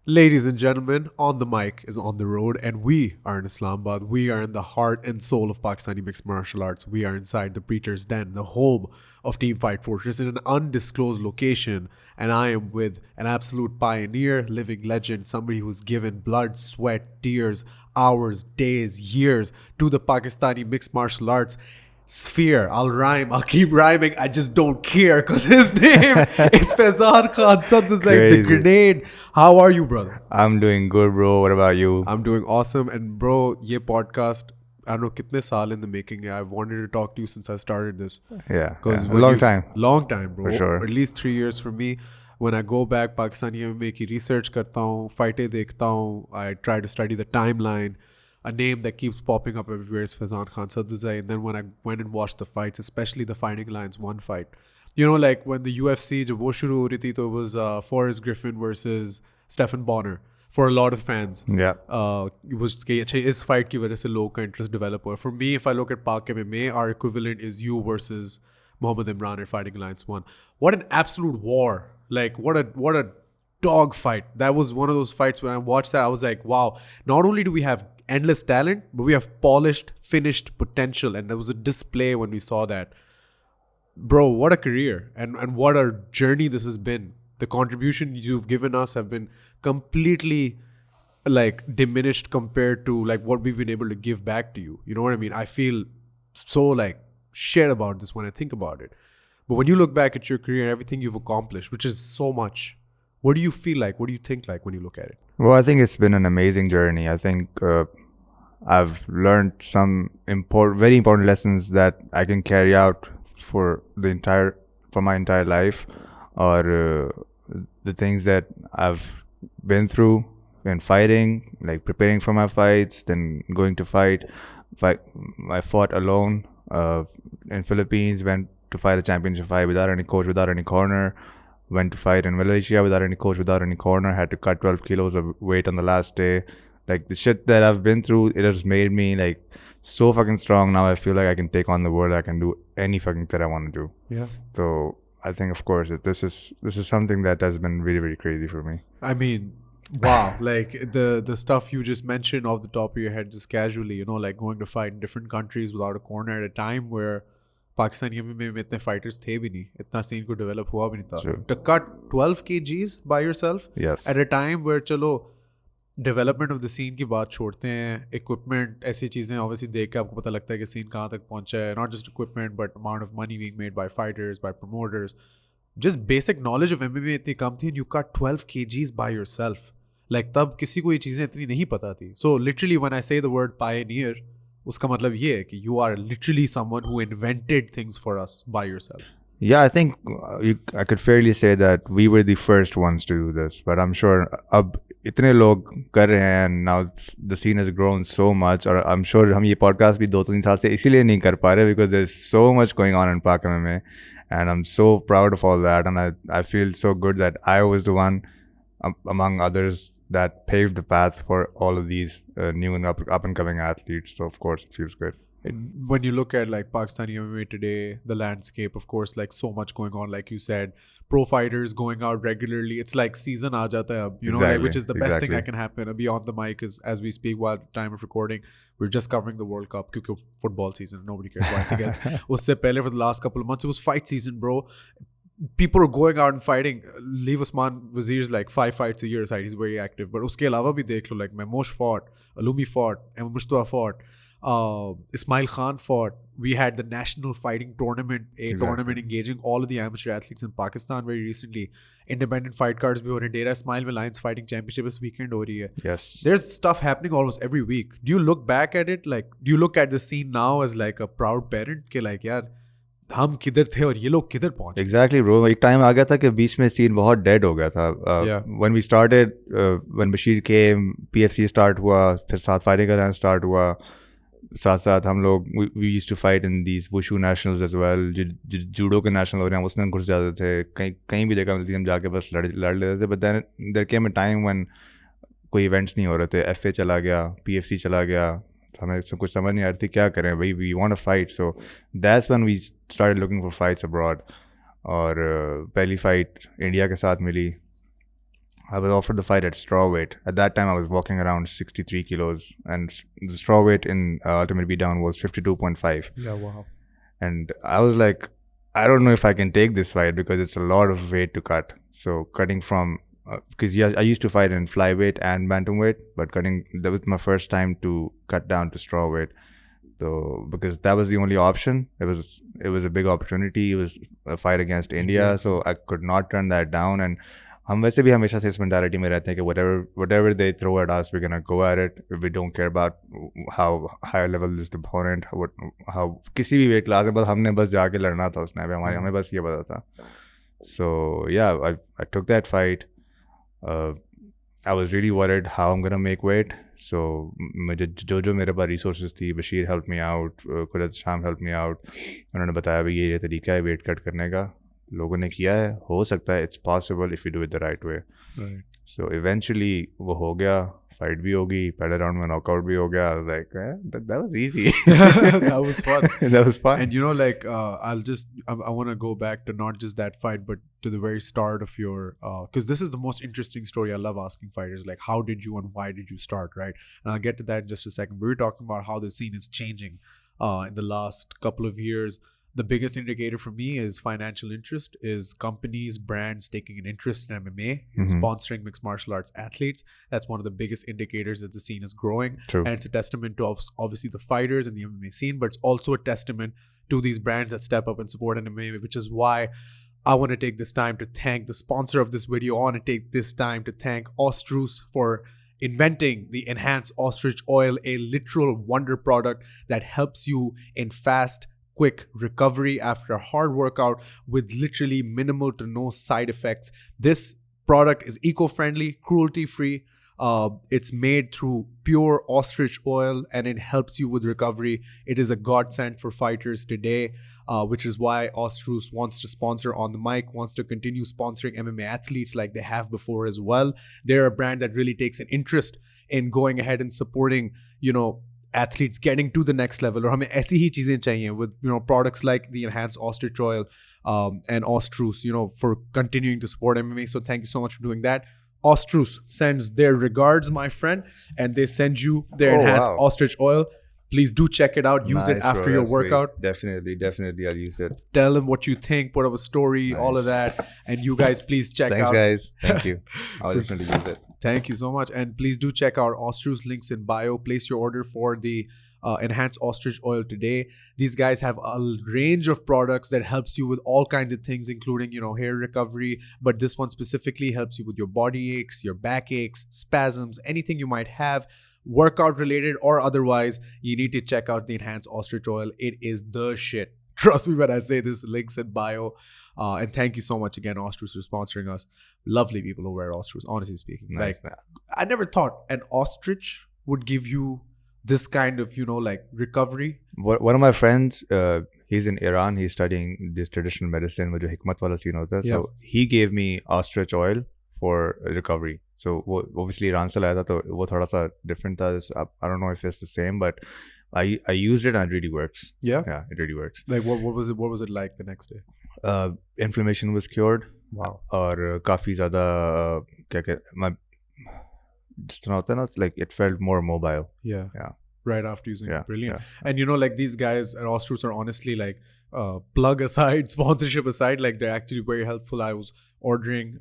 Ladies and gentlemen, On the Mic is on the road, and we are in Islamabad. We are in the heart and soul of Pakistani mixed martial arts. We are inside the Preacher's Den, the home of Team Fight Fortress, in an undisclosed location. And I am with an absolute pioneer, living legend, somebody who's given blood, sweat, tears, hours, days, years to the Pakistani mixed martial arts sphere. I'll rhyme. I'll keep rhyming. I just don't care because his name is Faizan Khan Suddozai, the grenade. How are you, brother? I'm doing good, bro. What about you? I'm doing awesome. And bro, ye podcast, I don't know, kitne saal in the making. I've wanted to talk to you since I started this. Yeah, Because a long time. Long time, bro. For sure. At least 3 years for me. When I go back, Pakistani MMA ki research karta hoon, fighte dekhta hoon. I try to study the timeline. A name that keeps popping up everywhere is Faizan Khan Suddozai. And then when I went and watched the fights, especially the Fighting Lions 1 fight, you know, like when the UFC, jab wo shuru ho rahi thi, to it was Forrest Griffin versus Stephen Bonner. For a lot of fans, Yeah. it was is fight ki wajah se log ka interest developer. For me, if I look at PakMMA, our equivalent is you versus Muhammad Imran at Fighting Alliance 1. What an absolute war. Like, what a dog fight. That was one of those fights when I watched that, I was like, wow, not only do we have endless talent, but we have polished, finished potential. And there was a display when we saw that. Bro, what a career and what a journey this has been. The contribution you've given us have been completely like diminished compared to like what we've been able to give back to you. You know what I mean? I feel so like shit about this when I think about it. But when you look back at your career and everything you've accomplished, which is so much, what do you feel like? What do you think like when you look at it? Well, I think it's been an amazing journey. I think I've learned some very important lessons that I can carry out for my entire life, or the things that I've been through in fighting, like preparing for my fights, then going to fight. I fought alone in Philippines, went to fight a championship fight without any coach, without any corner. Went to fight in Malaysia without any coach, without any corner. Had to cut 12 kilos of weight on the last day. Like, the shit that I've been through, it has made me like so fucking strong. Now I feel like I can take on the world. I can do any fucking thing I want to do. Yeah. So I think, of course, that this is something that has been really, really crazy for me. I mean, wow, like the stuff you just mentioned off the top of your head, just casually, you know, like going to fight in different countries without a corner at a time where Pakistani MMA में इतने fighters थे भी नहीं, इतना scene को develop हुआ भी नहीं था. True. To cut 12 kgs by yourself Yes. at a time where चलो development of the scene की बात छोड़ते हैं, equipment ऐसी चीज़ें obviously देख के आपको पता लगता है कि scene कहाँ तक पहुँचा है, not just equipment but amount of money being made by fighters, by promoters. Just basic knowledge of MMA इतनी कम थी and you cut 12 kgs by yourself. Like तब किसी को ये चीज़ें इतनी नहीं पता थी. So literally when I say the word pioneer, उसका मतलब ये है कि you are literally someone who invented things for us by yourself. Yeah, I think I could fairly say that we were the first ones to do this, but I'm sure अब इतने लोग कर रहे हैं and now the scene has grown so much, और I'm sure हम ये podcast भी 2-3 साल से इसीलिए नहीं कर पा रहे because there's so much going on in PakMMA, and I'm so proud of all that, and I feel so good that I was the one among others that paved the path for all of these new and up and coming athletes. So of course it feels good. And when you look at like Pakistani MMA today, the landscape, of course, like so much going on, like you said, pro fighters going out regularly. It's like season aa jata hai ab, you know, Exactly, like, which is the best thing exactly. that can happen. Abhi on the mic is, as we speak, while time of recording, we're just covering the World Cup, kyunki football season, nobody cares what I think it's. Usse pehle, for the last couple of months, it was fight season, bro. People are going out and fighting. Leave Usman Wazir's like 5 fights a year aside. He's very active. But uske alawa bhi dekh lo, like Memosh fought, Alumi fought, Ahmed Mustafa fought, Ismail Khan fought. We had the national fighting tournament, tournament engaging all of the amateur athletes in Pakistan very recently. Independent fight cards bhi ho rahe. Dera Ismail mein Lions Fighting Championship this weekend ho rahi hai. Yes. There's stuff happening almost every week. Do you look back at it? Like, do you look at the scene now as like a proud parent? Ke like, yaar, हम किधर थे और ये लोग किधर पहुंचे? Exactly, bro. एक time आ गया था कि बीच में सीन बहुत डेड हो गया था. When we started, when Bashir came, PFC start हुआ, फिर साथ फाइटिंग का start हुआ, साथ साथ हम लोग we used to fight in these wushu nationals as well. Judo के national हो रहे हैं, उसमें घुस जाते थे, कहीं भी जगह मिलती हम जाके बस लड़ लेते थे. But then there came a time when कोई events नहीं हो रहे थे, FA चला गया, PFC चला गया, हमें कुछ समझ नहीं आ रही थी क्या करें भाई. We want to fight, so that's when we started looking for fights abroad. और पहली फाइट इंडिया के साथ मिली, I was offered the fight at strawweight. At that time, I was walking around 63 kilos, and the strawweight in Ultimate Beatdown was 52.5. Yeah, wow. And I was like, I don't know if I can take this fight because it's a lot of weight to cut. So cutting from, because I used to fight in flyweight and bantamweight, but that was my first time to cut down to strawweight. So because that was the only option, it was a big opportunity. It was a fight against India, so I could not turn that down. And हम वैसे भी हमेशा से इस mentality में रहते हैं कि whatever they throw at us, we're gonna go at it. We don't care about how high level is the opponent, how किसी भी weight class में बस हमने बस जाके लड़ना था उसने हमें बस ये पता था. So yeah, I took that fight. I was really worried how I'm gonna make weight. So मुझे जो मेरे पास resources थी, Bashir helped me out, Kurat Sham helped me out. उन्होंने बताया भाई ये तरीका है weight cut करने का. लोगों ने किया है, हो सकता है, it's possible if you do it the right way. Right. So eventually वो हो गया, fight भी होगी, पहले round में knockout भी हो गया. I was like, that was easy. That was fun. That was fun. And you know, like, I want to go back to not just that fight, but to the very start of your, because this is the most interesting story. I love asking fighters, like, how did you and why did you start, right? And I'll get to that in just a second. But we're talking about how the scene is changing in the last couple of years. The biggest indicator for me is financial interest, is companies, brands taking an interest in MMA, in sponsoring mixed martial arts athletes. That's one of the biggest indicators that the scene is growing. True. And it's a testament to obviously the fighters and the MMA scene, but it's also a testament to these brands that step up and support MMA, which is why I want to take this time to thank the sponsor of this video. I want to take this time to thank Ostruce for inventing the enhanced ostrich oil, a literal wonder product that helps you in fast, quick recovery after a hard workout with literally minimal to no side effects. This product is eco-friendly, cruelty-free. It's made through pure ostrich oil and it helps you with recovery. It is a godsend for fighters today, which is why Ostruce wants to sponsor On the Mic, wants to continue sponsoring MMA athletes like they have before as well. They're a brand that really takes an interest in going ahead and supporting, athletes getting to the next level. Or हमें ऐसी ही चीजें चाहिए with products like the enhanced ostrich oil and Ostruce, for continuing to support MMA. So thank you so much for doing that. Ostruce sends their regards, my friend, and they send you their enhanced ostrich oil. Please do check it out. Use it after your workout. Sweet. Definitely, I'll use it. Tell them what you think, put up a story, all of that. And you guys, please check out. Thanks, guys. Thank you. I'll definitely use it. Thank you so much. And please do check out Ostruce, links in bio. Place your order for the enhanced ostrich oil today. These guys have a range of products that helps you with all kinds of things, including, hair recovery. But this one specifically helps you with your body aches, your back aches, spasms, anything you might have, workout related or otherwise. You need to check out the enhanced ostrich oil. It is the shit. Trust me when I say this. Links in bio. And thank you so much again, Ostruce, for sponsoring us. Lovely people who wear Ostruce, honestly speaking. Nice, like, I never thought an ostrich would give you this kind of, recovery. One of my friends, he's in Iran. He's studying this traditional medicine, with hikmat wala scene hota. Yeah. So he gave me ostrich oil for recovery. So obviously Iran se laya tha, to wo thoda sa different tha. I don't know if it's the same, but I used it and it really works. Yeah, it really works. Like what was it like the next day? Inflammation was cured. Wow. और काफी ज़्यादा like it felt more mobile. Yeah. Right after using it. Brilliant. Yeah. And like these guys at Ostruce are honestly like plug aside, sponsorship aside, like they're actually very helpful. I was ordering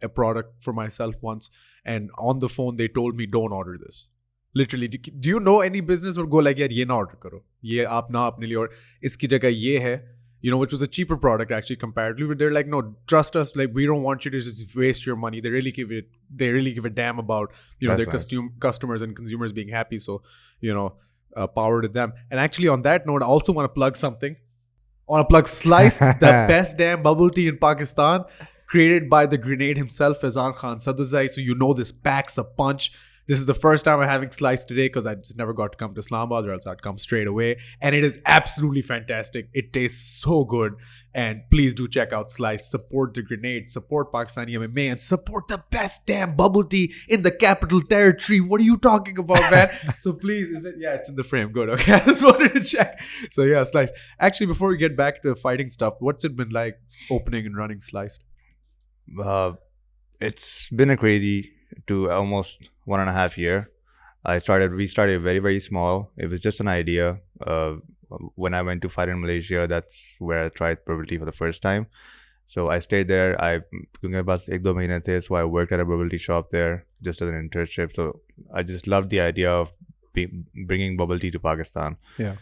a product for myself once, and on the phone they told me don't order this. Literally, do you know any business would go like, yaar, ye na order karo, ye aap na apne liye, or iski jagah ye hai, which was a cheaper product actually comparatively, but they're like, no, trust us, like we don't want you to just waste your money. They really give a damn about their customers and consumers being happy. So power to them. And actually on that note, I also want to plug something. I want to plug Slice, the best damn bubble tea in Pakistan, created by the grenade himself, Faizan Khan Suddozai. So this packs a punch. This is the first time I'm having Slice today because I just never got to come to Islamabad, or else I'd come straight away. And it is absolutely fantastic. It tastes so good. And please do check out Slice. Support the grenade, support Pakistani MMA, and support the best damn bubble tea in the capital territory. What are you talking about, man? So please, it's in the frame. Good. Okay. I just wanted to check. So yeah, Slice. Actually, before we get back to the fighting stuff, what's it been like opening and running Slice? It's been a crazy to almost 1.5 year. We started very, very small. It was just an idea. When I went to fight in Malaysia, that's where I tried probability for the first time. So I stayed there. क्योंकि मेरे पास 1-2 महीने थे, so I worked at a bubble tea shop there just as an internship. So I just loved the idea of bringing bubble tea to Pakistan. Yeah.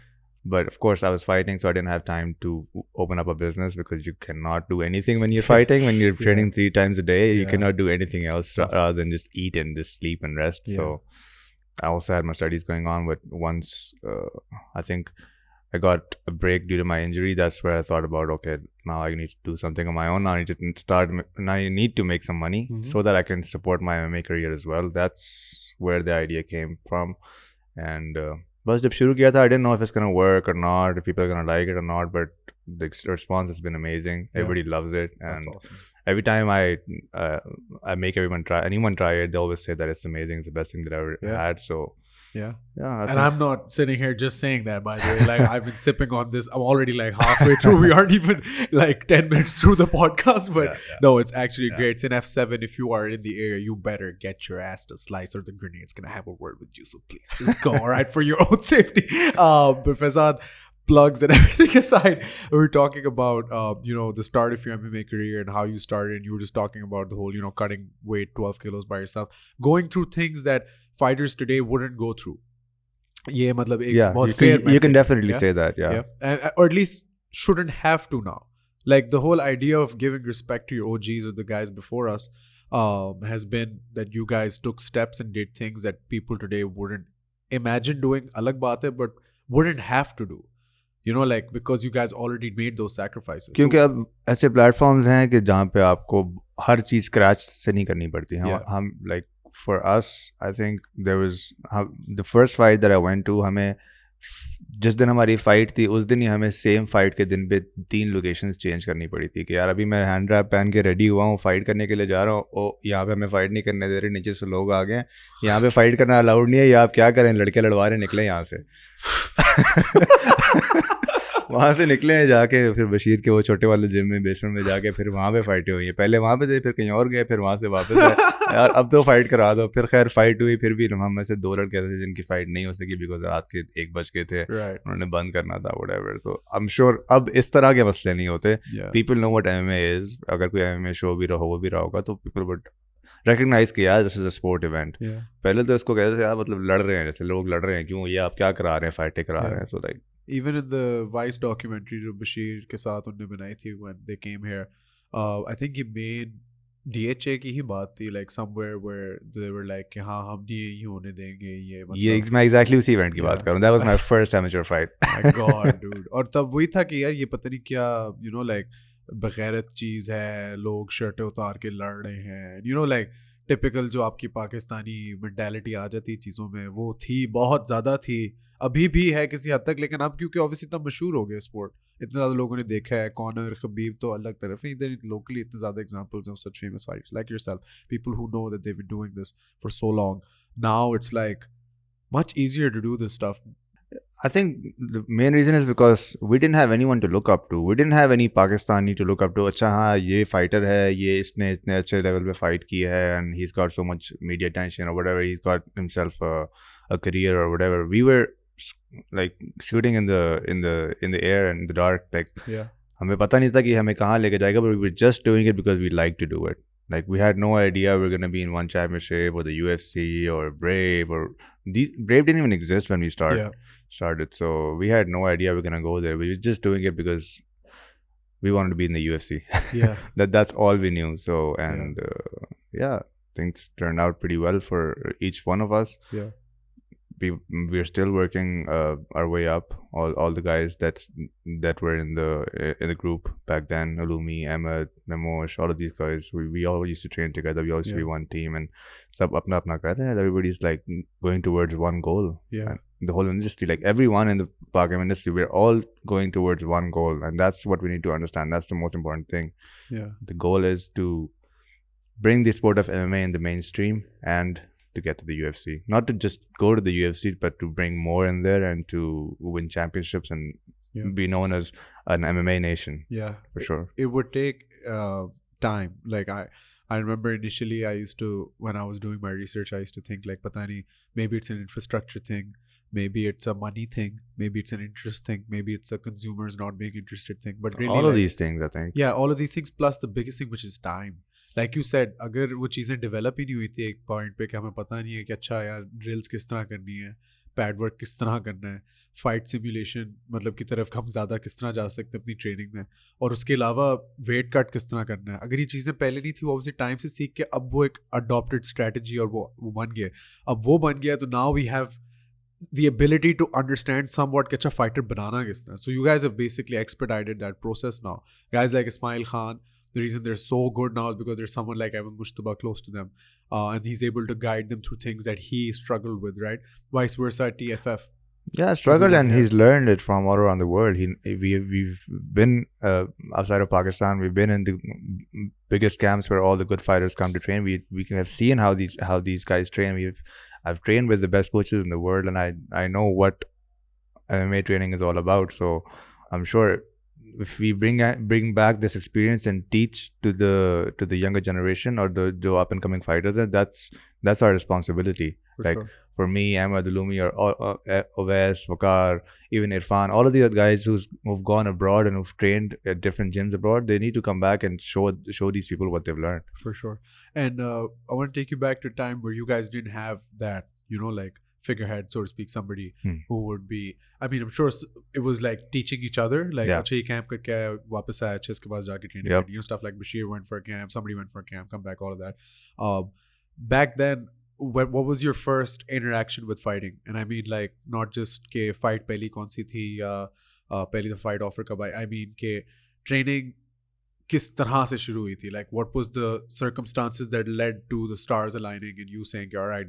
But of course, I was fighting, so I didn't have time to open up a business because you cannot do anything when you're fighting. When you're training 3 times a day, you cannot do anything else rather than just eat and just sleep and rest. Yeah. So I also had my studies going on, but once I think I got a break due to my injury, that's where I thought about, okay, now I need to do something on my own. Now I need to make some money so that I can support my MMA career as well. That's where the idea came from. And but जब शुरू किया था, I didn't know if it's gonna work or not, if people are gonna like it or not, but the response has been amazing. Everybody loves it, and awesome. Every time I make anyone try it, they always say that it's amazing. It's the best thing that I ever had. So yeah. And I'm not sitting here just saying that, by the way. Like, I've been sipping on this. I'm already like halfway through. We aren't even like 10 minutes through the podcast, but no, it's actually great. It's in F7. If you are in the area, you better get your ass to Slice, or the Grenade's gonna have a word with you. So please just go, all right, for your own safety. But Faizan, plugs and everything aside, we're talking about the start of your MMA career and how you started, and you were just talking about the whole cutting weight 12 kilos by yourself, going through things that fighters today wouldn't go through. Yeah, you can definitely say that. Or at least shouldn't have to now. Like, the whole idea of giving respect to your OGs or the guys before us has been that you guys took steps and did things that people today wouldn't imagine doing. Alag baat hai, but wouldn't have to do. Like, because you guys already made those sacrifices. क्योंकि अब ऐसे platforms हैं कि जहाँ पे आपको हर चीज़ scratch से नहीं करनी पड़ती. हम like, for us, I think there was the first fight that I went to, हमें जिस दिन हमारी फाइट थी उस दिन ही हमें सेम फाइट के दिन पे 3 लोकेशंस चेंज करनी पड़ी थी कि यार अभी मैं हैंड रैप पहन के रेडी हुआ हूँ, फाइट करने के लिए जा रहा हूँ, यहाँ पे हमें फाइट नहीं करने दे रहे, नीचे से लोग आ गए, यहाँ पे फाइट करना अलाउड नहीं है, या आप क्या करें, लड़के लड़वा रहे, निकले यहाँ से. वहाँ से निकले हैं जाके, फिर बशीर के वो छोटे वाले जिम में बेसमेंट में जाके फिर वहाँ पे फाइटें हुई हैं. पहले वहाँ पे थे, फिर कहीं और गए, फिर वहाँ से वापस आए. यार अब तो फाइट करा दो. फिर खैर फाइट हुई, फिर भी हम में से 2 लड़के थे जिनकी फाइट नहीं हो सकी बिकॉज रात के 1 बज के थे, उन्होंने बंद करना था, व्हाटएवर. तो आई एम श्योर अब इस तरह के मसले नहीं होते. People know what MMA is. अगर कोई MMA शो भी वो भी रहा होगा तो पीपल वुड रिकग्नाइज किया this is a sport event. पहले तो इसको कहते थे यार मतलब लड़ रहे हैं, जैसे लोग लड़ रहे हैं, क्यों ये आप क्या करा रहे हैं, फाइटें करा रहे हैं. So like even in the Vice documentary जो बशीर के साथ उन्होंने बनाई थी when they came here, I think ये main DHA की ही बात थी, like somewhere where they were like कि हाँ हम ये ही होने देंगे ये मैं exactly उसी इवेंट की बात कर रहा हूँ. That was my first amateur fight. My God, dude. और तब वही था कि यार ये पता नहीं क्या like बगैरत चीज़ है, लोग शर्टें उतार के लड़ रहे हैं, like टिपिकल जो आपकी पाकिस्तानी मेंटालिटी आ जाती चीज़ों में, वो थी, बहुत ज़्यादा थी, अभी भी है किसी हद तक. लेकिन अब क्योंकि ऑब्वियसली इतना मशहूर हो गया स्पोर्ट, इतने ज़्यादा लोगों ने देखा है, कॉनर, खबीब तो अलग तरफ है, इधर लोकली इतने ज़्यादा examples of such famous fighters like yourself, people who know that they have been doing this for so long. Now it's like much easier to do this stuff. I think the main reason is because we didn't have anyone to look up to. We didn't have any Pakistani to look up to. अच्छा हाँ ये fighter है, ये इसने इतने अच्छे level पे fight की है, and he's got so much media attention or whatever. He's got himself a career or whatever. We were like shooting in the air and in the dark. Like हमें पता नहीं था कि हमें कहाँ लेके जाएगा, but we were just doing it because we like to do it. Like we had no idea we were gonna be in one championship or the UFC or Brave or Brave didn't even exist when we started. So we had no idea we were gonna go there. We were just doing it because we wanted to be in the UFC. That's all we knew. So and things turned out pretty well for each one of us. We're still working our way up. All the guys that were in the group back then, Alumi, Ahmed, Memosh, all of these guys, we all used to train together. We all used to be one team, and sab apna kar rahe hain. Everybody's like going towards one goal. And the whole industry, like everyone in the PakMMA industry, we're all going towards one goal, and that's what we need to understand. That's the most important thing. The goal is to bring the sport of MMA in the mainstream and to get to the UFC. Not to just go to the UFC, but to bring more in there and to win championships and be known as an MMA nation. Yeah, for sure. It would take time. Like I remember initially when I was doing my research, I used to think like, pata nahi, maybe it's an infrastructure thing, maybe it's a money thing, maybe it's an interest thing, maybe it's a consumers not being interested thing. But really, all of like, these things, I think. yeah, all of these things plus the biggest thing, which is time. Like you said, अगर वो चीज़ें develop ही नहीं हुई थी एक point पे कि हमें पता नहीं है कि अच्छा यार drills किस तरह करनी है, pad work किस तरह करना है, fight simulation मतलब की तरफ हम ज़्यादा किस तरह जा सकते हैं अपनी training में, और उसके अलावा weight cut किस तरह करना है. अगर ये चीज़ें पहले नहीं थी, वो obviously time से सीख के अब वो एक adopted strategy और वो बन गया. अब वो बन गया तो now we have the ability to understand somewhat कि अच्छा fighter बनाना किस तरह. So you guys have basically expedited that process now. Guys like Ismail Khan, the reason they're so good now is because there's someone like Evan Mushtaba close to them, and he's able to guide them through things that he struggled with, right? Vice versa at TFF. Yeah, struggled, and he's learned it from all around the world. We've been outside of Pakistan. We've been in the biggest camps where all the good fighters come to train. We can have seen how these guys train. I've trained with the best coaches in the world, and I know what MMA training is all about. So I'm sure if we bring back this experience and teach to the younger generation or the up and coming fighters, that's our responsibility. For me, Ahmed Alumi, or Oves, Wakar, even Irfan, all of the other guys who've gone abroad and who've trained at different gyms abroad, they need to come back and show these people what they've learned. For sure. And I want to take you back to a time where you guys didn't have that, like figurehead, so to speak, somebody who would be, I mean, I'm sure it was like teaching each other, like acha ye camp karke aaya, wapas aaya, acha iske paas jaake training karni, stuff like Bashir went for a camp, somebody went for a camp, come back, all of that. Back then, what was your first interaction with fighting? And I mean, like, not just ke fight pehli kaun si thi ya pehli the fight offer kab aayi, I mean ke training किस तरह से शुरू हुई थी? Like, what was the circumstances that led to the stars aligning and you saying, all right,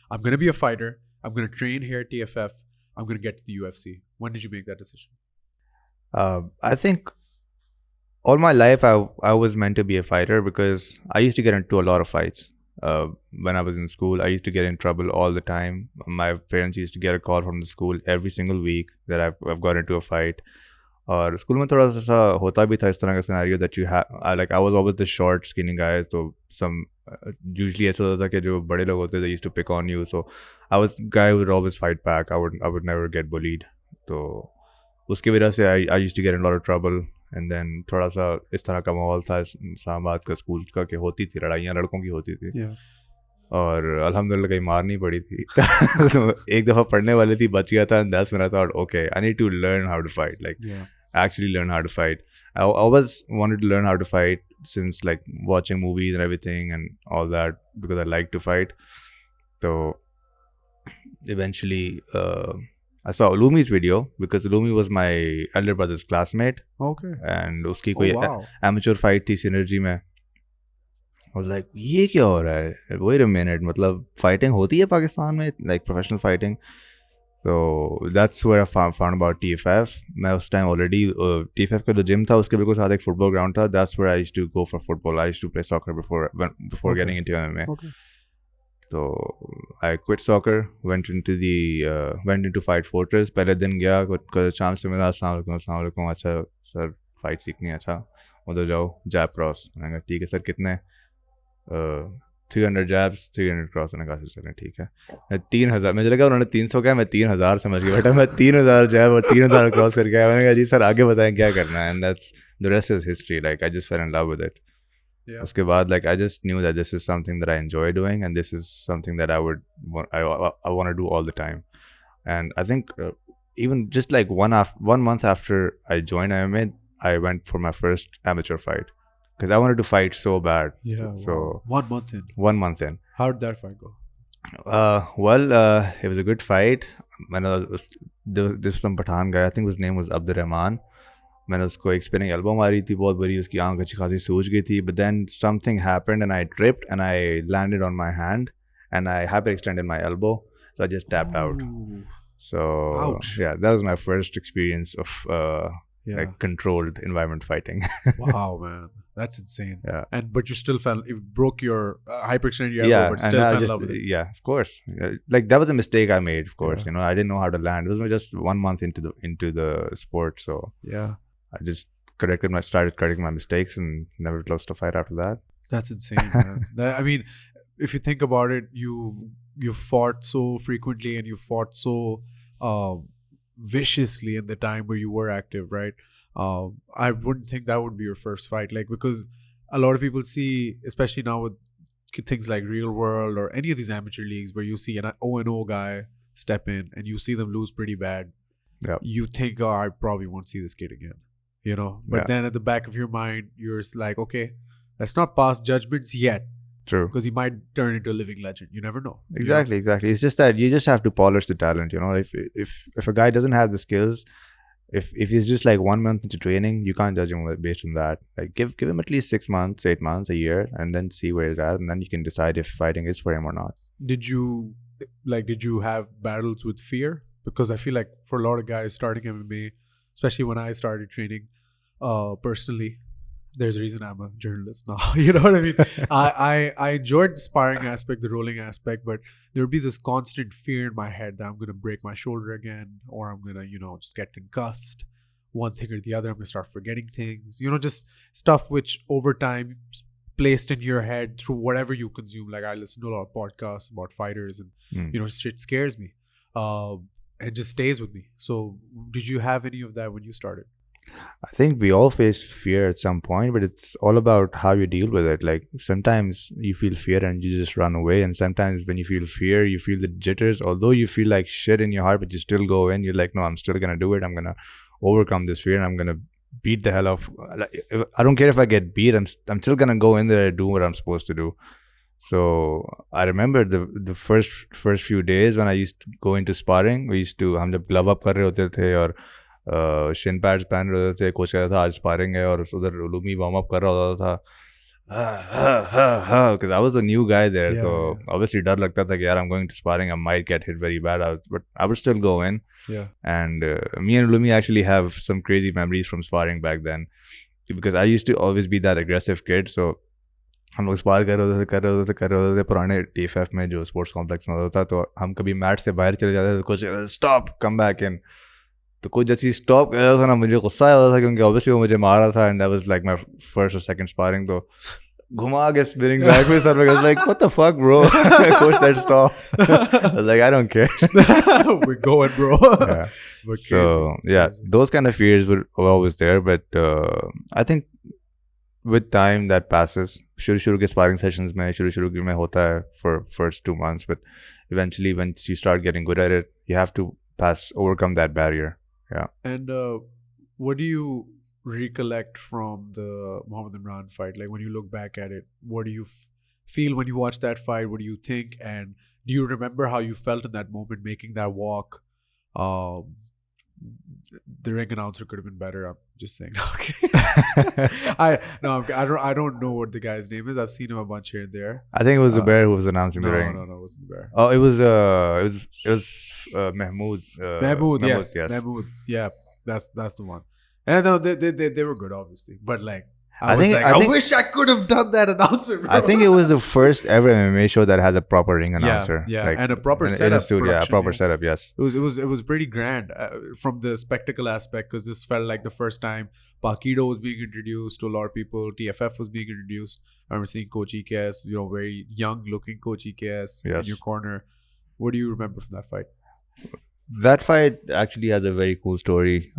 I'm going to be a fighter, I'm going to train here at TFF, I'm going to get to the UFC? When did you make that decision? I think all my life I was meant to be a fighter because I used to get into a lot of fights. When I was in school, I used to get in trouble all the time. My parents used to get a call from the school every single week that I've got into a fight. और school में थोड़ा सा होता भी था इस तरह का scenario that you like I was always the short skinny guy, तो सम यूजुअली ऐसा होता था कि जो बड़े लोग होते थे used to pick on you, so I was guy would always fight back, I would never get bullied. तो उसकी वजह से I used to get in lot of trouble. And then थोड़ा सा इस तरह का माहौल था इस्लामाबाद का स्कूल का कि होती थी लड़ाइयाँ, लड़कों की होती थी. और अल्हम्दुलिल्लाह कहीं मार नहीं पड़ी थी. तो एक दफ़ा पढ़ने वाली थी, बच गया था. 10 minute thought okay I need to learn how to fight, like actually learn how to fight. I always wanted to learn how to fight since like watching movies and everything and all that, because I like to fight. So eventually I saw Ulumi's video because Ulumi was my elder brother's classmate. Okay. And uski koi amateur fight thi Synergy mein. I was like, ये क्या हो रहा है? Wait a minute, मतलब fighting होती है पाकिस्तान में, like professional fighting. So that's where I found about TFF. मैं उस टाइम already TFF का जो gym था उसके बिल्कुल साथ एक football ground था. That's where I used to go for football. I used to play soccer before getting into MMA. Okay. So I quit soccer, went into Fight Fortress. पहले दिन गया, कुछ शाम से मिला, अस्सलाम वालेकुम, अच्छा सर फाइट सीखनी है, अच्छा उधर जाओ, जैब क्रॉस. मैंने कहा ठीक है सर, कितने? 300 jabs, 300 क्रॉस. मैंने कहा चलें ठीक है. 3000 मुझे लगा उन्होंने 300 कहा, मैं 3000 समझ गया. बेटा मैं 3000 जैब और 3000 क्रॉस करके आया. मैंने कहा जी सर आगे बताएं क्या करना है. And that's the rest is history. Like I just fail in love with it. उसके बाद like I just knew that this is something that I enjoy doing and this is something that I want to do all the time. And I think even just like 1 month after I joined MMA, I went for my first amateur fight. Because I wanted to fight so bad. Yeah. So wow. 1 month in. 1 month in. How did that fight go? It was a good fight. There was some Pathan guy. I think his name was Abdurrahman. मैंने उसको एक spinning elbow मारी थी बहुत बड़ी, उसकी आंख अच्छी खासी सूज गई थी. But then something happened and I tripped and I landed on my hand and I hyperextended my elbow, so I just tapped out. So ouch. Yeah, that was my first experience of like controlled environment fighting. Wow, man. That's insane. Yeah. But you still it broke your hyperextended your elbow, but still fell in love with it. Yeah, of course. Like that was a mistake I made, of course. I didn't know how to land. It was just 1 month into the sport, so yeah, I just started correcting my mistakes and never lost a fight after that. That's insane, man. I mean, if you think about it, you fought so frequently and you fought so um, viciously in the time where you were active, right? I wouldn't think that would be your first fight, like, because a lot of people see, especially now with things like Real World or any of these amateur leagues, where you see an O&O guy step in and you see them lose pretty bad. Yeah. You think, oh, I probably won't see this kid again, you know. But Yeah. then at the back of your mind, you're like, okay, let's not pass judgments yet, True. because he might turn into a living legend. You never know. you know? Exactly. It's just that you just have to polish the talent. You know, if a guy doesn't have the skills, if he's just like 1 month into training, you can't judge him based on that. Like give him at least 6 months, 8 months, a year, and then see where he's at, and then you can decide if fighting is for him or not. Did you have battles with fear? Because I feel like for a lot of guys starting MMA, especially when I started training, personally, there's a reason I'm a journalist now. You know what I mean? I enjoyed the sparring aspect, the rolling aspect, but there would be this constant fear in my head that I'm gonna break my shoulder again, or I'm gonna, just get concussed, one thing or the other. I'm gonna start forgetting things. Just stuff which over time placed in your head through whatever you consume. Like I listen to a lot of podcasts about fighters, and shit scares me, and just stays with me. So, did you have any of that when you started? I think we all face fear at some point, but it's all about how you deal with it. Like sometimes you feel fear and you just run away, and sometimes when you feel fear, you feel the jitters. Although you feel like shit in your heart, but you still go in. You're like, no, I'm still gonna do it. I'm gonna overcome this fear, and I'm gonna beat the hell off. I don't care if I get beat. I'm still gonna go in there and do what I'm supposed to do. So I remember the first few days when I used to go into sparring. We used to हम जब glove up कर रहे होते थे और shin pads पहन रहे थे, कोच कह रहा था आज sparring है और उधर लूमी warm up कर रहा होता था, because I was a new guy there, so obviously डर लगता था कि यार I'm going to sparring, I might get hit very bad, but I would still go in. And me and Lumi actually have some crazy memories from sparring back then, because I used to always be that aggressive kid. So हम लोग spar कर रहे थे पुराने TFF में जो sports complex में होता था, तो हम कभी मैट से बाहर चले जाते थे, coach stop come back in, तो कोई जैसे स्टॉप कर रहा था ना, मुझे गुस्सा आ रहा था क्योंकि ऑब्वियसली वो मुझे मार रहा था, and that was like my first और सेकंड स्पारिंग. तो घुमा के स्पिनिंग बैक में sir, I was like, what the fuck bro. Coach said stop. I was like, I don't care. We're going, bro. Yeah. So yeah, those kind of fears were always there, but I think with time that passes. शुरू के sparring sessions में शुरू में होता है for first 2 months, but eventually once you start getting good at it, you have to overcome that barrier. Yeah. And what do you recollect from the Muhammad Imran fight? Like when you look back at it, what do you feel when you watch that fight? What do you think? And do you remember how you felt in that moment making that walk? The ring announcer could have been better. I'm just saying. Okay. I don't know what the guy's name is. I've seen him a bunch here and there. I think it was the bear who was announcing the ring. No, it wasn't the bear. Oh, it was Mahmood. Mahmood, yes. Mahmood, yeah, that's the one. And no, they were good, obviously, but like. I wish I could have done that announcement, bro. I think it was the first ever MMA show that has a proper ring announcer. Yeah, like, and a proper setup. In a studio, a proper setup, yes. It was pretty grand from the spectacle aspect, because this felt like the first time Pakido was being introduced to a lot of people. TFF was being introduced. I remember seeing Coach EKS, very young looking Coach EKS in your corner. What do you remember from that fight? That fight actually has a very cool story.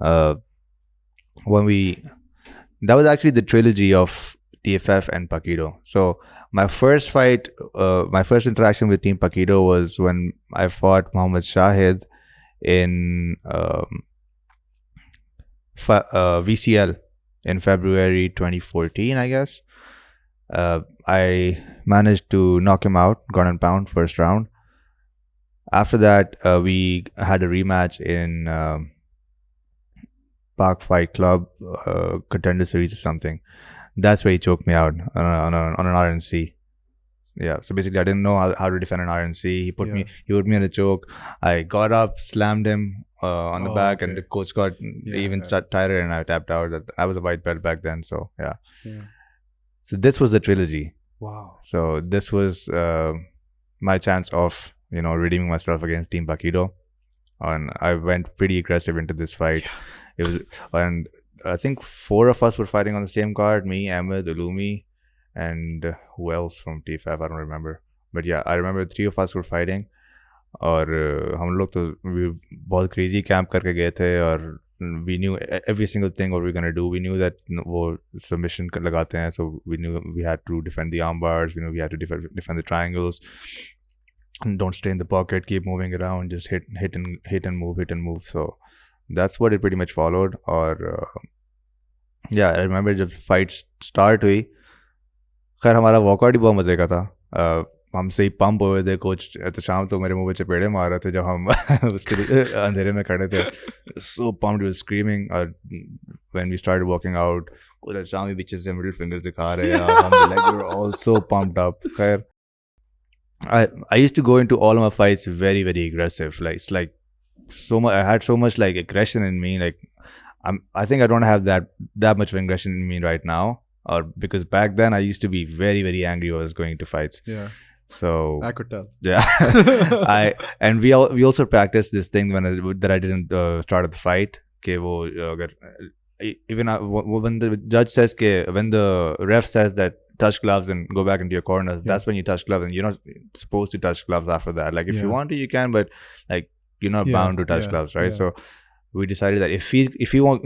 That was actually the trilogy of TFF and Pakido. So my first fight, my first interaction with Team Pakido was when I fought Muhammad Shahid in VCL in February 2014, I guess. I managed to knock him out, ground and pound, first round. After that, we had a rematch in Park Fight Club Contender Series or something. That's where he choked me out on an RNC. Yeah, so basically I didn't know how to defend an RNC. He put me in a choke. I got up, slammed him on the back, and the coach got even tighter, and I tapped out. I was a white belt back then, so yeah. So this was the trilogy. Wow. So this was my chance of redeeming myself against Team Pakido, and I went pretty aggressive into this fight. And I think 4 of us were fighting on the same card: me, Ahmed, Ulumi, and who else from T5, I don't remember. But yeah, I remember 3 of us were fighting. और हम लोग तो बहुत crazy camp करके गए थे, और we knew every single thing what we were going to do. We knew that वो submission लगाते हैं, so we knew we had to defend the arm bars, we knew we had to defend the triangles, and don't stay in the pocket, keep moving around, just hit and move. So that's what it pretty much followed. और yeah, I remember जब fight start हुई, खैर हमारा walkout ही बहुत मज़े का था. हम से ही पंप हुए थे. कोच तो शाम तो मेरे मुंह पे चपेड़े मार रहे थे जब हम उसके अंधेरे में खड़े थे. So pumped, we were screaming. When we started walking out, coach शाम भी पीछे से मिडिल फिंगर्स दिखा रहे हैं. हम like we were all so pumped up. खैर, I used to go into all of my fights very, very aggressive. Like it's like so much. I had so much like aggression in me. Like I think I don't have that much of aggression in me right now. Or because back then I used to be very, very angry when I was going to fights. Yeah. So I could tell. Yeah. And we also practiced this thing that I didn't start at the fight. Okay, when the judge says when the ref says that touch gloves and go back into your corners, that's when you touch gloves, and you're not supposed to touch gloves after that. Like if you want to, you can, but like you're not bound to touch gloves, right? So we decided that if he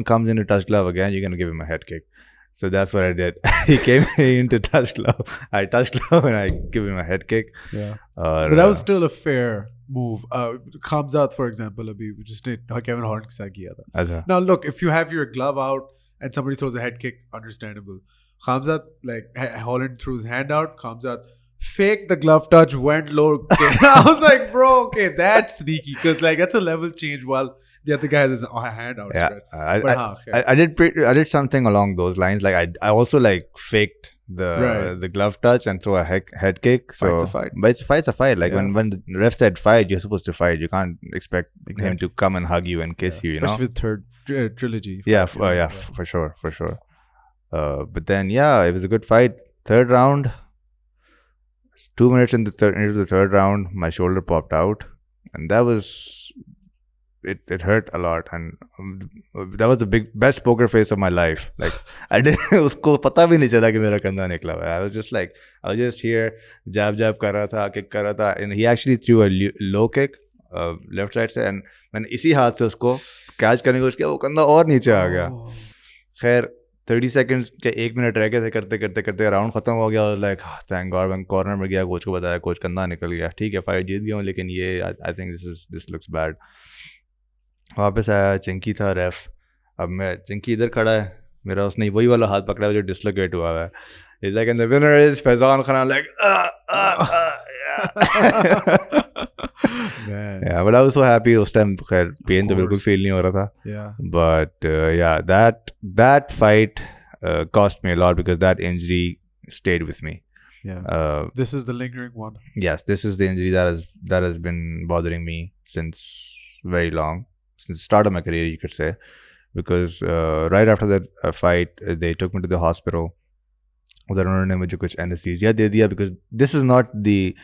comes in to touch glove again, you're gonna give him a head kick. So that's what I did. He came in to touch glove. I touched glove and I give him a head kick. Yeah. But that was still a fair move. Khamzat, for example, just Kevin Hart ke saath kiya tha. Now look, if you have your glove out and somebody throws a head kick, understandable. Khamzat, like Holland threw his hand out. Khamzat faked the glove touch, went low. Okay. I was like, bro, okay, that's sneaky, because like that's a level change while the other guy has his hand out. Yeah, I did something along those lines. Like I also like faked the glove touch and throw a head kick. So fight's a fight. But fight's a fight. Like when the ref said fight, you're supposed to fight. You can't expect him to come and hug you and kiss you. Especially with third trilogy. Fight, for sure. But then it was a good fight. Third round. 2 minutes into the third round, my shoulder popped out, and that was it hurt a lot, and that was the best poker face of my life. Like I didn't usko pata bhi nahi chala ki mera kanda nikla hua hai. I was just here jab kar raha tha, kick kar raha tha, and he actually threw a low kick left side se, and मैंने इसी हाथ से उसको catch करने की कोशिश किया, वो कंधा और नीचे आ गया. खैर 30 seconds के 1 minute रह गए थे, करते राउंड खत्म हो गया. Like thank God. मैं कॉर्नर में गया, कोच को बताया, कोच कंधा निकल गया. ठीक है, फाइट जीत गया हूँ, लेकिन ये I think this looks bad. वापस आया, चिंकी था रेफ. अब मैं चिंकी इधर खड़ा है, मेरा उसने वही वाला हाथ पकड़ा है जो डिसलोकेट हुआ है. He's like, and the winner is Faizan Khan. Like, yeah, but I was so happy उस टाइम. खैर पेन तो बिल्कुल फील नहीं हो रहा था. But that fight cost me a lot, because that injury stayed with me. This is the lingering one. Yes, this is the injury that has been bothering me since very long, since the start of my career, you could say. Because right after that fight, they took me to the hospital. उधर उन्होंने मुझे कुछ anaesthesia दे दिया, because this is not the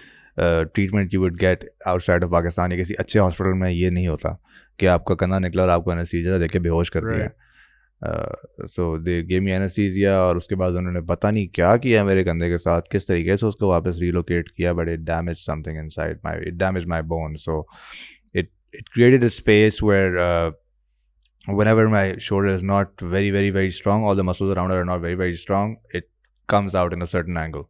treatment you would get outside of Pakistan. किसी अच्छे hospital में ये नहीं होता कि आपका कंधा निकला और आपको एनेस्थीसिया दे के बेहोश कर दिया. So they gave me anesthesia, और उसके बाद उन्होंने पता नहीं क्या किया मेरे कंधे के साथ, किस तरीके से उसको वापस relocate किया, but it damaged something inside it damaged my bone. So it created a space where whenever my shoulder is not very, very, very strong, all the muscles around it are not very, very strong, it comes out in a certain angle.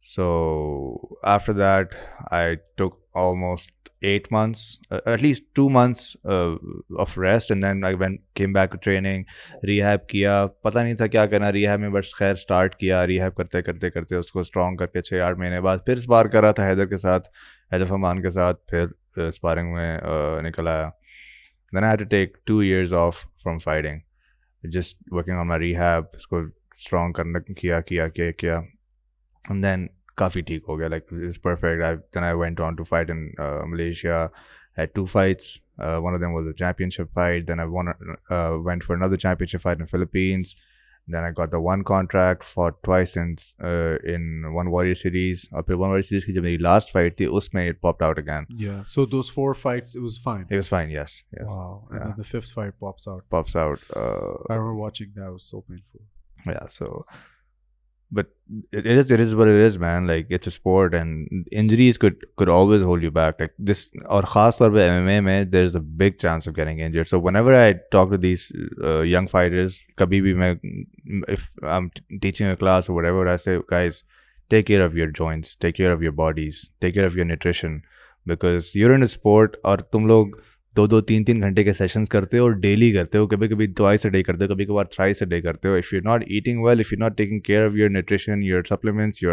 So after that, I took almost 8 months, at least 2 months of rest, and then I came back to training. Rehab किया, पता नहीं था क्या करना rehab में, बस खैर start किया. rehab करते उसको strong करके 6-8 महीने बाद फिर spar कर रहा था हैदर फरमान के साथ. फिर sparring में निकल आया. Then I had to take 2 years off from fighting, just working on my rehab. इसको strong करना किया, and then काफ़ी ठीक हो गया. Like it's perfect. Then I went on to fight in Malaysia. I had 2 fights. One of them was a championship fight. Then I went for another championship fight in the Philippines. Then I got the one contract, fought twice in one Warrior Series. और फिर one Warrior Series की जब मेरी last fight थी, उसमें it popped out again. Yeah. So those 4 fights, it was fine. It was fine, yes. Wow. And then the 5th fight pops out. I remember watching that. It was so painful. Yeah. So but it is what it is, man. Like, it's a sport, and injuries could always hold you back. Like this, or khas taur pe MMA mein, there's a big chance of getting injured. So whenever I talk to these young fighters, kabhi bhi main, if I'm teaching a class or whatever, I say, guys, take care of your joints, take care of your bodies, take care of your nutrition, because you're in a sport और तुम लोग 2-3 घंटे के sessions करते हो और daily करते हो, कभी कभी ट्वाइस अ डे करते हो, कभी कभार थ्राइस अ डे करते हो. If you not eating well, if you not taking care of your nutrition, your supplements,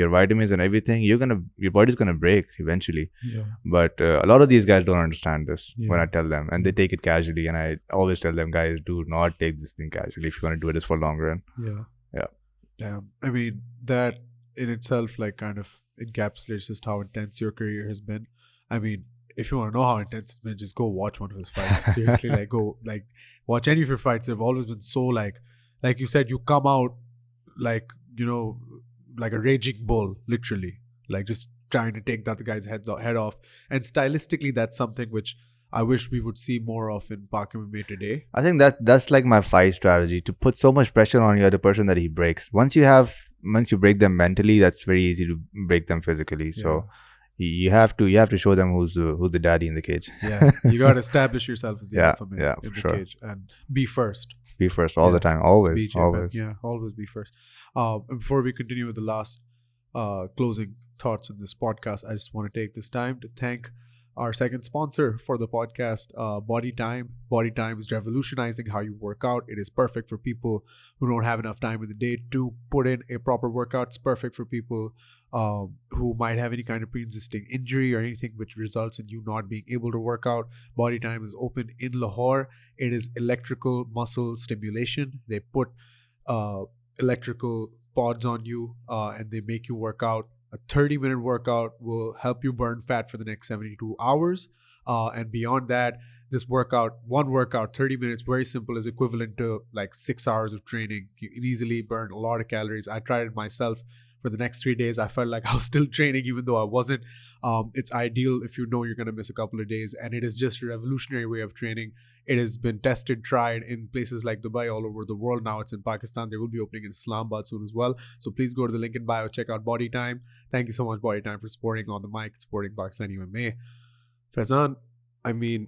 your vitamins and everything, your body's gonna break eventually. Yeah. But a lot of these guys don't understand this when Yeah. I tell them, and they take it casually. And I always tell them, guys, do not take this thing casually if you want to do this for long run. Yeah. Yeah. Damn. I mean, that in itself, like, kind of encapsulates just how intense your career has been. I mean, if you want to know how intense it's been, just go watch one of his fights. Seriously, like, go, like, watch any of your fights. They've always been so, like you said, you come out, like, you know, like a raging bull, literally. Like, just trying to take the other guy's head off. And stylistically, that's something which I wish we would see more of in PakMMA today. I think that's like my fight strategy, to put so much pressure on the other person that he breaks. Once you break them mentally, that's very easy to break them physically. So you have to show them who's the daddy in the cage. Yeah, you got to establish yourself as the alpha male in the sure. cage, and be first. Be first all the time, always, BJ, always. Yeah, always be first. Before we continue with the last closing thoughts in this podcast, I just want to take this time to thank our second sponsor for the podcast, Body Time. Body Time is revolutionizing how you work out. It is perfect for people who don't have enough time in the day to put in a proper workout. It's perfect for people who might have any kind of pre-existing injury or anything which results in you not being able to work out. Body Time is open in Lahore. It is electrical muscle stimulation. They put electrical pods on you and they make you work out. A 30-minute workout will help you burn fat for the next 72 hours. And beyond that, this workout, one workout, 30 minutes, very simple, is equivalent to like 6 hours of training. You can easily burn a lot of calories. I tried it myself for the next 3 days. I felt like I was still training even though I wasn't. It's ideal if you know you're going to miss a couple of days. And it is just a revolutionary way of training. It has been tested, tried in places like Dubai, all over the world. Now it's in Pakistan. They will be opening in Islamabad soon as well. So please go to the link in bio, check out Body Time. Thank you so much, Body Time, for supporting On the Mic, supporting Pakistani MMA. Faizan, I mean,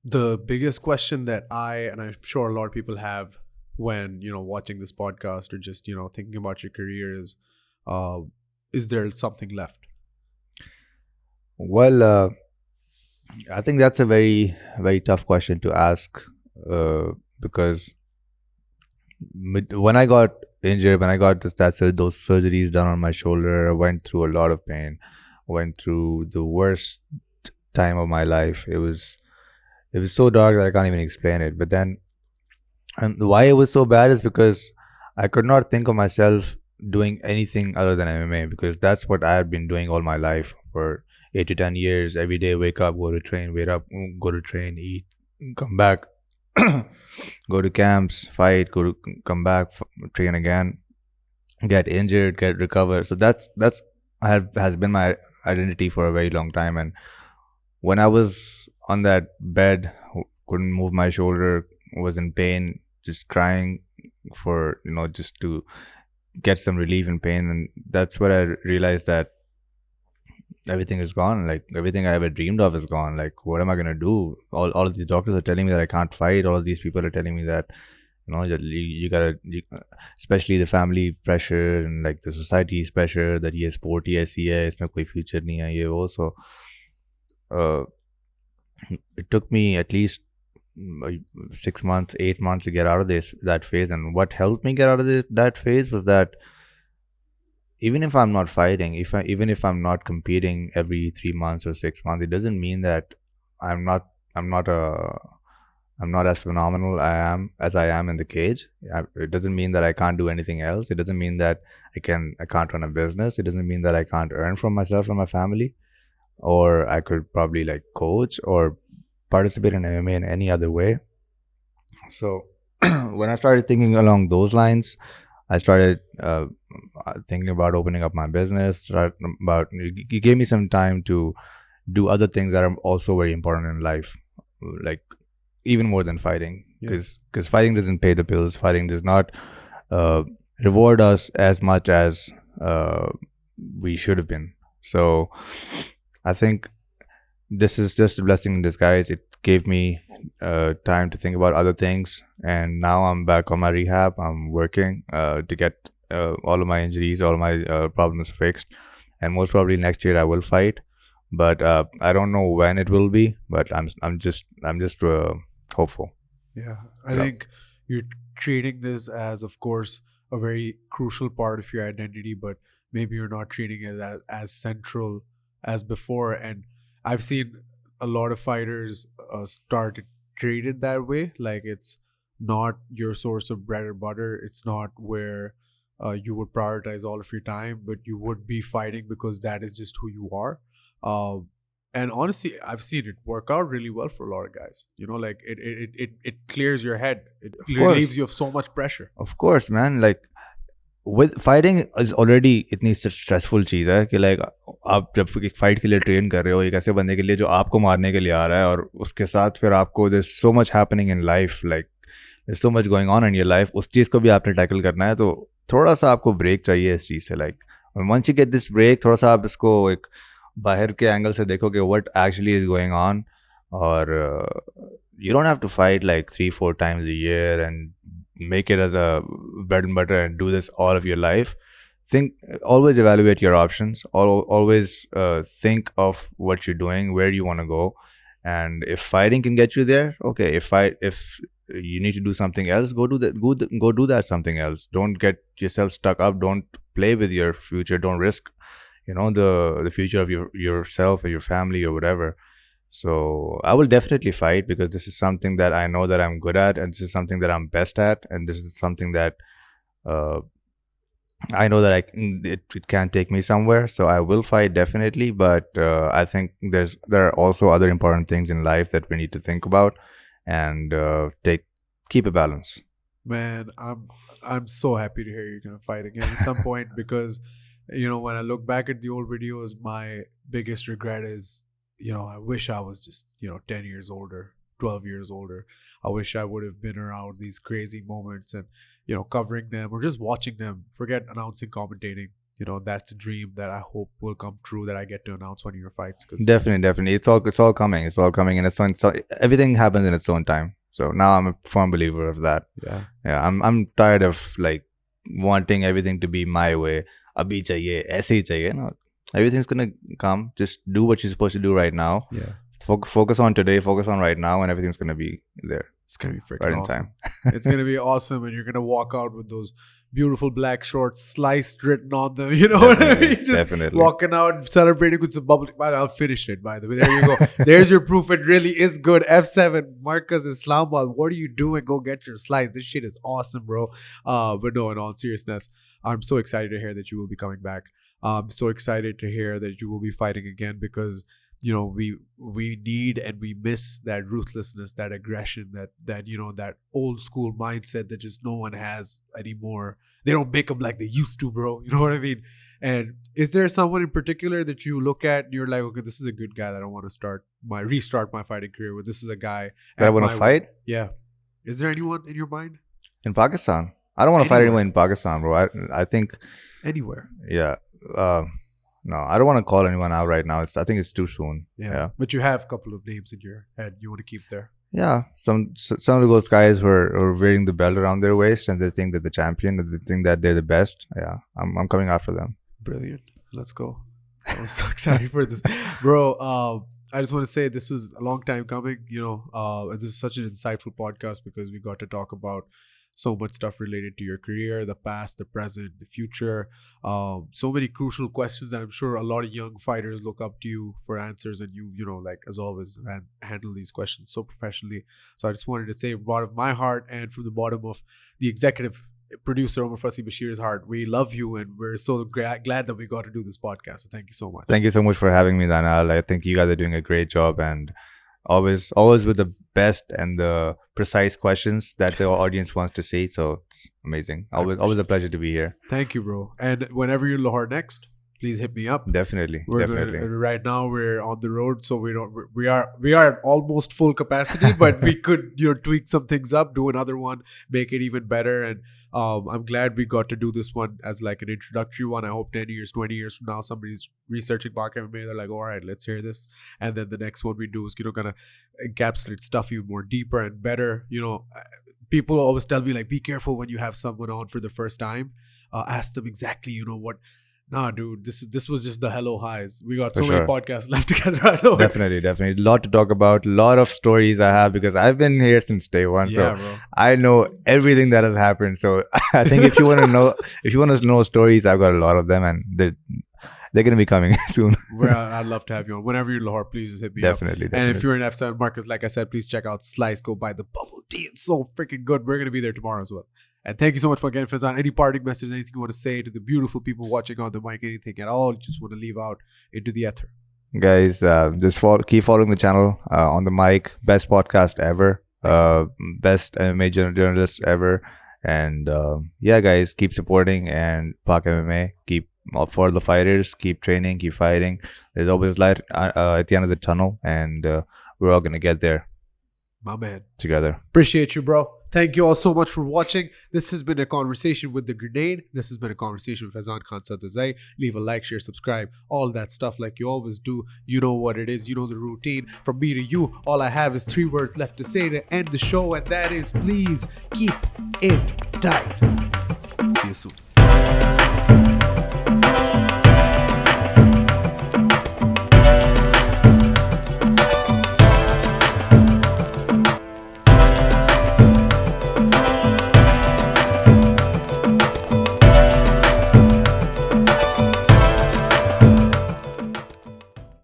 the biggest question that and I'm sure a lot of people have when, you know, watching this podcast or just, you know, thinking about your career is there something left? Well, I think that's a very, very tough question to ask because when I got injured, when I got those surgeries done on my shoulder, I went through a lot of pain, went through the worst time of my life. It was so dark that I can't even explain it. But then, and why it was so bad is because I could not think of myself doing anything other than MMA, because that's what I had been doing all my life for 8 to 10 years. Every day, wake up, go to train, wake up, go to train, eat, come back, go to camps, fight, come back, train again, get injured, get recover. So that's has been my identity for a very long time. And when I was on that bed, couldn't move my shoulder, was in pain, just crying for, you know, just to get some relief in pain, and that's where I realized that everything is gone. Like, everything I ever dreamed of is gone. Like, what am I gonna do? All of these doctors are telling me that I can't fight. All of these people are telling me that, you know, you gotta, especially the family pressure and like the society's pressure that ये sport ही ऐसी है, इसमें कोई future नहीं है, ये वो. So it took me at least 6 months, 8 months to get out of that phase. And what helped me get out of that phase was that even if I'm not fighting, even if I'm not competing every 3 months or 6 months, it doesn't mean that I'm not as phenomenal as I am in the cage. It doesn't mean that I can't do anything else. It doesn't mean that I can't run a business. It doesn't mean that I can't earn for myself and my family, or I could probably like coach or participate in MMA in any other way. So when I started thinking along those lines, I started thinking about opening up my business. It gave me some time to do other things that are also very important in life, like even more than fighting, because fighting doesn't pay the bills. Fighting does not reward us as much as we should have been. So I think this is just a blessing in disguise. It gave me time to think about other things, and now I'm back on my rehab. I'm working to get all of my injuries, all of my problems fixed, and most probably next year I will fight. But I don't know when it will be. But I'm just hopeful. Yeah, I Yeah. think you're treating this as, of course, a very crucial part of your identity, but maybe you're not treating it as central as before. And I've seen a lot of fighters start to treat it that way. Like it's not your source of bread and butter. It's not where you would prioritize all of your time, but you would be fighting because that is just who you are. Um, and honestly, I've seen it work out really well for a lot of guys. You know, like it clears your head. It relieves course. you of so much pressure. Of course, man. Like with fighting is already इतनी stressful चीज़ है कि like आप जब एक fight के लिए train कर रहे हो एक ऐसे बंदे के लिए जो आपको मारने के लिए आ रहा है और उसके साथ फिर आपको there's so much happening in life, like there's so much going on in your life, उस चीज़ को भी आपने tackle करना है, तो थोड़ा सा आपको break चाहिए इस चीज़ से. Like once you get this break, थोड़ा सा आप इसको एक बाहर के एंगल से देखो कि what actually is going on, और you don't have to fight like 3-4 times a year and make it as a bread and butter and do this all of your life. Always evaluate your options. Always think of what you're doing, where you want to go, and if fighting can get you there, okay. If you need to do something else, go do that. Go do that something else. Don't get yourself stuck up. Don't play with your future. Don't risk, the future of yourself or your family or whatever. So I will definitely fight because this is something that I know that I'm good at, and this is something that I'm best at, and this is something that I know that it can take me somewhere. So I will fight definitely, but I think there are also other important things in life that we need to think about and keep a balance. Man, I'm so happy to hear you're gonna fight again at some point because when I look back at the old videos, my biggest regret is I wish I was just 10 years older, 12 years older. I wish I would have been around these crazy moments and covering them or just watching them. Forget announcing, commentating. That's a dream that I hope will come true, that I get to announce one of your fights. Definitely, it's all coming. It's all coming in its own. So everything happens in its own time. So now I'm a firm believer of that. Yeah. I'm tired of like wanting everything to be my way. Abhi chahiye, aise hi chahiye. No, everything's gonna come. Just do what you're supposed to do right now. Yeah. Focus on today. Focus on right now, and everything's gonna be there. It's gonna be freaking right in awesome. time. It's gonna be awesome, and you're gonna walk out with those beautiful black shorts sliced written on them. You know what I mean? Just definitely. Walking out, celebrating with some bubbly. I'll finish it, by the way. There you go. There's your proof. It really is good. F7, Marcus Islamabad. What are you doing? Go get your slice. This shit is awesome, bro. But no, in all seriousness, I'm so excited to hear that you will be coming back. I'm so excited to hear that you will be fighting again because we need and we miss that ruthlessness, that aggression, that that old school mindset that just no one has anymore. They don't make them like they used to, bro. You know what I mean? And is there someone in particular that you look at and you're like, okay, this is a good guy that I want to restart my fighting career with? This is a guy that I want to fight? Yeah. Is there anyone in your mind? In Pakistan? I don't want to fight anyone in Pakistan, bro. I think anywhere. Yeah. No, I don't want to call anyone out right now. I think it's too soon. Yeah. But you have a couple of names in your head you want to keep there. Yeah. Some of those guys who are wearing the belt around their waist and they think they're the champion, and they think that they're the best. Yeah. I'm coming after them. Brilliant. Let's go. I'm so excited for this. Bro, I just want to say this was a long time coming. This is such an insightful podcast because we got to talk about so much stuff related to your career, the past, the present, the future. So many crucial questions that I'm sure a lot of young fighters look up to you for answers, and you like as always handle these questions so professionally. So I just wanted to say from the bottom of my heart and from the bottom of the executive producer Omar Fassi Bashir's heart, we love you and we're so glad that we got to do this podcast. So thank you so much. Thank you so much for having me, Danal. I think you guys are doing a great job, and always with the best and the precise questions that the audience wants to see. So it's amazing. Always a pleasure to be here. Thank you, bro. And whenever you're in Lahore next? please hit me up. Definitely. Right now we're on the road, so we are at almost full capacity, but we could tweak some things up, do another one, make it even better. And I'm glad we got to do this one as like an introductory one. I hope 10 years, 20 years from now, somebody's researching PakMMA, they're like, all right, let's hear this. And then the next one we do is gonna encapsulate stuff even more deeper and better. People always tell me like, be careful when you have someone on for the first time. Ask them exactly what. Nah, dude, this was just the hello highs. We got many podcasts left together. I know. Definitely. A lot to talk about. A lot of stories I have because I've been here since day one. Yeah, so bro. I know everything that has happened. So I think if you want to know stories, I've got a lot of them, and they're going to be coming soon. I'd love to have you on. Whenever you're in Lahore, please just hit me up. Definitely. And if you're in F7 Marcus, like I said, please check out Slice. Go buy the bubble tea. It's so freaking good. We're going to be there tomorrow as well. And thank you so much for again, Faizan. Any parting message, anything you want to say to the beautiful people watching on the mic, anything at all, you just want to leave out into the ether? Guys, just keep following the channel on the mic. Best podcast ever. Best MMA journalists ever. And yeah, guys, keep supporting and PakMMA. Keep for the fighters. Keep training. Keep fighting. There's always light at the end of the tunnel, and we're all gonna get there. My man. Together. Appreciate you, bro. Thank you all so much for watching. This has been a conversation with the grenade. This has been a conversation with Faizan Khan Suddozai. Leave a like, share, subscribe, all that stuff like you always do. You know what it is. You know the routine. From me to you, all I have is 3 words left to say to end the show, and that is please keep it tight. See you soon.